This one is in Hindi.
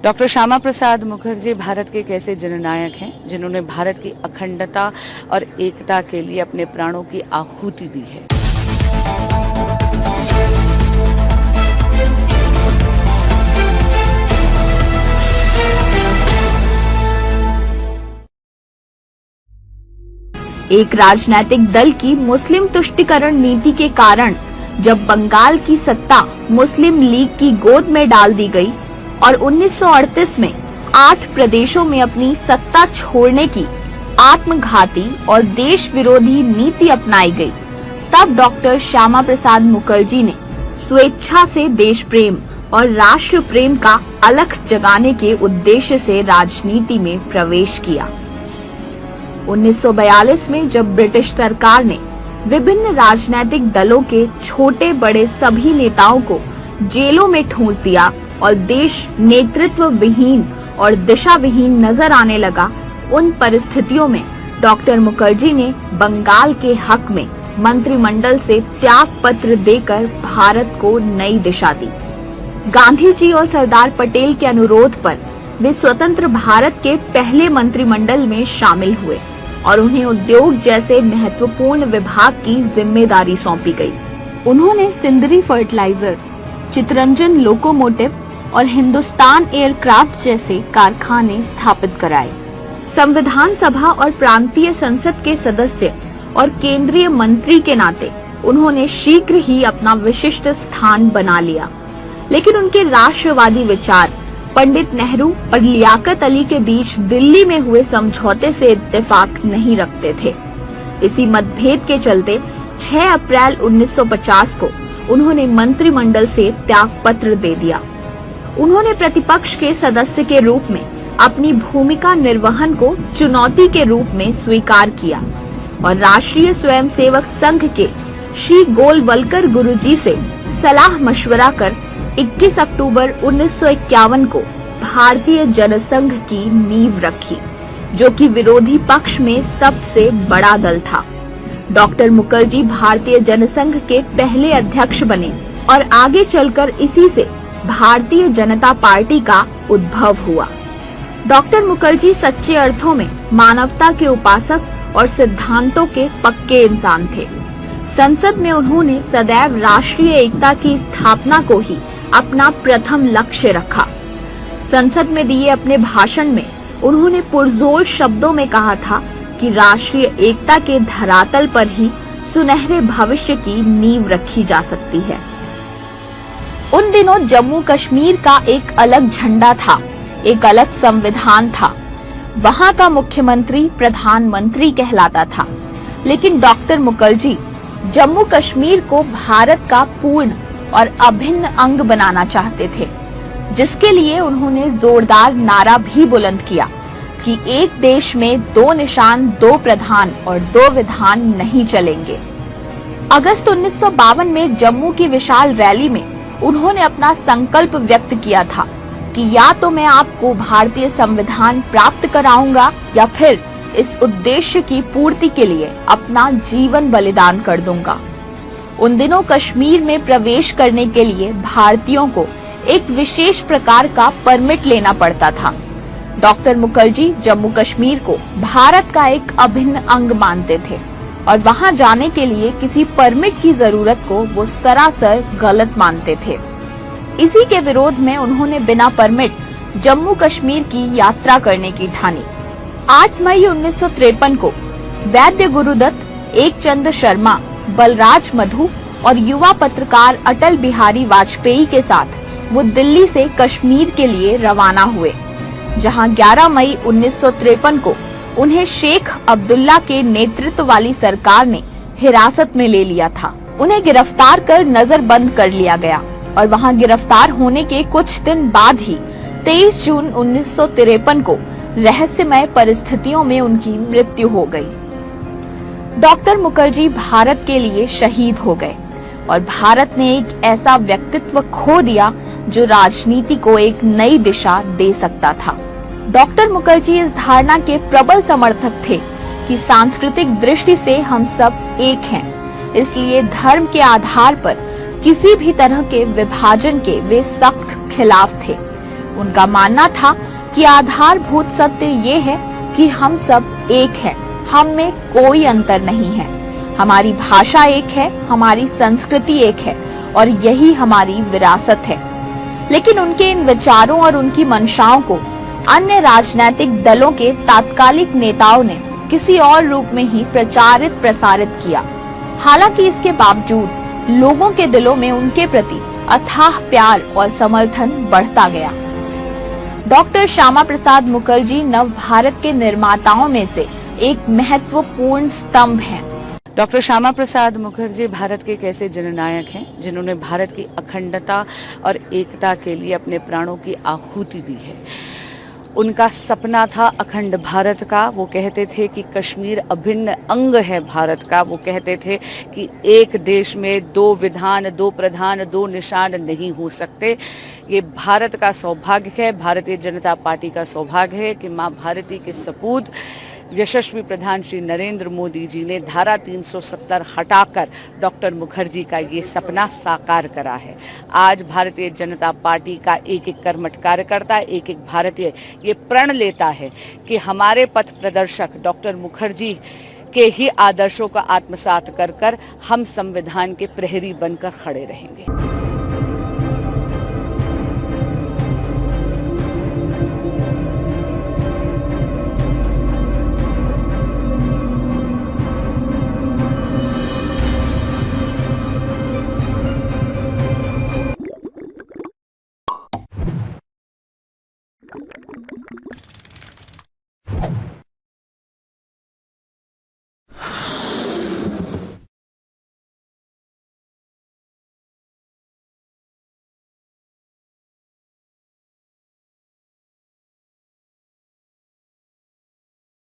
डॉक्टर श्यामा प्रसाद मुखर्जी भारत के एक ऐसे जननायक हैं जिन्होंने भारत की अखंडता और एकता के लिए अपने प्राणों की आहुति दी है। एक राजनीतिक दल की मुस्लिम तुष्टीकरण नीति के कारण जब बंगाल की सत्ता मुस्लिम लीग की गोद में डाल दी गई और 1938 में 8 प्रदेशों में अपनी सत्ता छोड़ने की आत्मघाती और देश विरोधी नीति अपनाई गई, तब डॉक्टर श्यामा प्रसाद मुखर्जी ने स्वेच्छा से देश प्रेम और राष्ट्र प्रेम का अलख जगाने के उद्देश्य से राजनीति में प्रवेश किया। 1942 में जब ब्रिटिश सरकार ने विभिन्न राजनीतिक दलों के छोटे बड़े सभी नेताओं को जेलों में ठूंस दिया और देश नेतृत्व विहीन और दिशा विहीन नजर आने लगा, उन परिस्थितियों में डॉक्टर मुखर्जी ने बंगाल के हक में मंत्रिमंडल से त्याग पत्र देकर भारत को नई दिशा दी। गांधी जी और सरदार पटेल के अनुरोध पर वे स्वतंत्र भारत के पहले मंत्रिमंडल में शामिल हुए और उन्हें उद्योग जैसे महत्वपूर्ण विभाग की जिम्मेदारी सौंपी गई। उन्होंने सिंदरी फर्टिलाइजर, चितरंजन लोकोमोटिव और हिंदुस्तान एयरक्राफ्ट जैसे कारखाने स्थापित कराए। संविधान सभा और प्रांतीय संसद के सदस्य और केंद्रीय मंत्री के नाते उन्होंने शीघ्र ही अपना विशिष्ट स्थान बना लिया, लेकिन उनके राष्ट्रवादी विचार पंडित नेहरू और लियाकत अली के बीच दिल्ली में हुए समझौते से इत्तेफाक नहीं रखते थे। इसी मतभेद के चलते 6 अप्रैल 1950 को उन्होंने मंत्रिमंडल से त्याग पत्र दे दिया। उन्होंने प्रतिपक्ष के सदस्य के रूप में अपनी भूमिका निर्वहन को चुनौती के रूप में स्वीकार किया और राष्ट्रीय स्वयंसेवक संघ के श्री गोलवलकर गुरुजी से सलाह मशवरा कर 21 अक्टूबर 1951 को भारतीय जनसंघ की नींव रखी, जो कि विरोधी पक्ष में सबसे बड़ा दल था। डॉक्टर मुखर्जी भारतीय जनसंघ के पहले अध्यक्ष बने और आगे चलकर इसी से भारतीय जनता पार्टी का उद्भव हुआ। डॉक्टर मुखर्जी सच्चे अर्थों में मानवता के उपासक और सिद्धांतों के पक्के इंसान थे। संसद में उन्होंने सदैव राष्ट्रीय एकता की स्थापना को ही अपना प्रथम लक्ष्य रखा। संसद में दिए अपने भाषण में उन्होंने पुरजोर शब्दों में कहा था कि राष्ट्रीय एकता के धरातल पर ही सुनहरे भविष्य की नींव रखी जा सकती है। उन दिनों जम्मू कश्मीर का एक अलग झंडा था, एक अलग संविधान था। वहाँ का मुख्यमंत्री प्रधानमंत्री कहलाता था, लेकिन डॉक्टर मुखर्जी जम्मू कश्मीर को भारत का पूर्ण और अभिन्न अंग बनाना चाहते थे, जिसके लिए उन्होंने जोरदार नारा भी बुलंद किया कि एक देश में 2 निशान, 2 प्रधान और 2 विधान नहीं चलेंगे। अगस्त 1952 में जम्मू की विशाल रैली में उन्होंने अपना संकल्प व्यक्त किया था कि या तो मैं आपको भारतीय संविधान प्राप्त कराऊंगा या फिर इस उद्देश्य की पूर्ति के लिए अपना जीवन बलिदान कर दूंगा। उन दिनों कश्मीर में प्रवेश करने के लिए भारतीयों को एक विशेष प्रकार का परमिट लेना पड़ता था। डॉक्टर मुखर्जी जम्मू कश्मीर को भारत का एक अभिन्न अंग मानते थे और वहां जाने के लिए किसी परमिट की जरूरत को वो सरासर गलत मानते थे। इसी के विरोध में उन्होंने बिना परमिट जम्मू कश्मीर की यात्रा करने की ठानी। 8 मई 1953 को वैद्य गुरुदत्त, एकचंद शर्मा, बलराज मधु और युवा पत्रकार अटल बिहारी वाजपेयी के साथ वो दिल्ली से कश्मीर के लिए रवाना हुए, जहां 11 मई 1953 को उन्हें शेख अब्दुल्ला के नेतृत्व वाली सरकार ने हिरासत में ले लिया था। उन्हें गिरफ्तार कर नजरबंद कर लिया गया और वहां गिरफ्तार होने के कुछ दिन बाद ही 23 जून 1953 को रहस्यमय परिस्थितियों में उनकी मृत्यु हो गई। डॉक्टर मुखर्जी भारत के लिए शहीद हो गए और भारत ने एक ऐसा व्यक्तित्व खो दिया जो राजनीति को एक नई दिशा दे सकता था। डॉक्टर मुखर्जी इस धारणा के प्रबल समर्थक थे कि सांस्कृतिक दृष्टि से हम सब एक हैं, इसलिए धर्म के आधार पर किसी भी तरह के विभाजन के वे सख्त खिलाफ थे। उनका मानना था कि आधारभूत सत्य ये है कि हम सब एक हैं, हम में कोई अंतर नहीं है। हमारी भाषा एक है, हमारी संस्कृति एक है और यही हमारी विरासत है। लेकिन उनके इन विचारों और उनकी मंशाओं को अन्य राजनीतिक दलों के तात्कालिक नेताओं ने किसी और रूप में ही प्रचारित प्रसारित किया। हालांकि इसके बावजूद लोगों के दिलों में उनके प्रति अथाह प्यार और समर्थन बढ़ता गया। डॉक्टर श्यामा प्रसाद मुखर्जी नव भारत के निर्माताओं में से एक महत्वपूर्ण स्तंभ हैं। डॉक्टर श्यामा प्रसाद मुखर्जी भारत के एक ऐसे जननायक हैं जिन्होंने भारत की अखंडता और एकता के लिए अपने प्राणों की आहुति दी है। उनका सपना था अखंड भारत का। वो कहते थे कि कश्मीर अभिन्न अंग है भारत का। वो कहते थे कि एक देश में दो विधान, दो प्रधान, दो निशान नहीं हो सकते। ये भारत का सौभाग्य है, भारतीय जनता पार्टी का सौभाग्य है कि माँ भारती के सपूत यशस्वी प्रधान श्री नरेंद्र मोदी जी ने धारा 370 हटाकर डॉक्टर मुखर्जी का ये सपना साकार करा है। आज भारतीय जनता पार्टी का एक एक कर्मठ कार्यकर्ता, एक एक भारतीय ये प्रण लेता है कि हमारे पथ प्रदर्शक डॉक्टर मुखर्जी के ही आदर्शों का आत्मसात कर कर हम संविधान के प्रहरी बनकर खड़े रहेंगे।